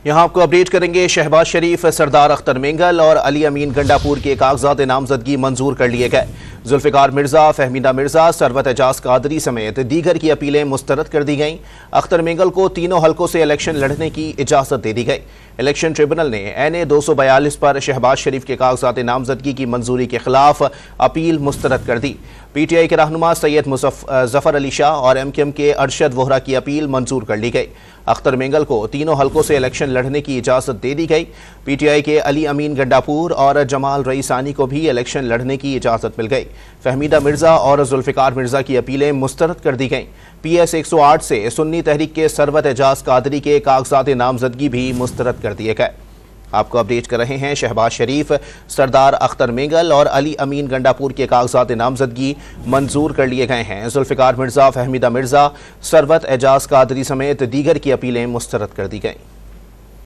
यहाँ आपको अपडेट करेंगे। शहबाज शरीफ, सरदार अख्तर मेंगल और अली अमीन गंडापुर के कागजात नामजदगी मंजूर कर लिए गए। जुल्फिकार मिर्जा, फहमीदा मिर्जा, सरवत एजाज कादरी समेत दीगर की अपीलें मुस्तरद कर दी गईं। अख्तर मेंगल को तीनों हलकों से इलेक्शन लड़ने की इजाजत दे दी गई। इलेक्शन ट्रिब्यूनल ने NA 242 पर शहबाज शरीफ के कागजात नामजदगी की मंजूरी के खिलाफ अपील मुस्तरद कर दी। PTI के रहनुमा सैयद जफर अली शाह और MKM के अरशद वोहरा की अपील मंजूर कर ली गई। अख्तर मेंगल को तीनों हलकों से इलेक्शन लड़ने की इजाजत दे दी गई। PTI के अली अमीन गंडापुर और जमाल रईसानी को भी इलेक्शन लड़ने की इजाजत मिल गई। फहमीदा मिर्जा और जुल्फिकार मिर्जा की अपीलें मुस्तरद कर दी गईं। PS 108 से सुन्नी तहरीक के सरवत एजाज कादरी के कागजात नामजदगी भी मुस्तरद कर दिए गए। आपको अपडेट कर रहे हैं। शहबाज शरीफ, सरदार अख्तर मेंगल और अली अमीन गंडापुर के कागजात नामजदगी मंजूर कर लिए गए हैं। जुल्फिकार मिर्जा, फहमीदा मिर्जा, सरवत एजाज कादरी समेत दीगर की अपीलें मुस्तरद कर दी गईं।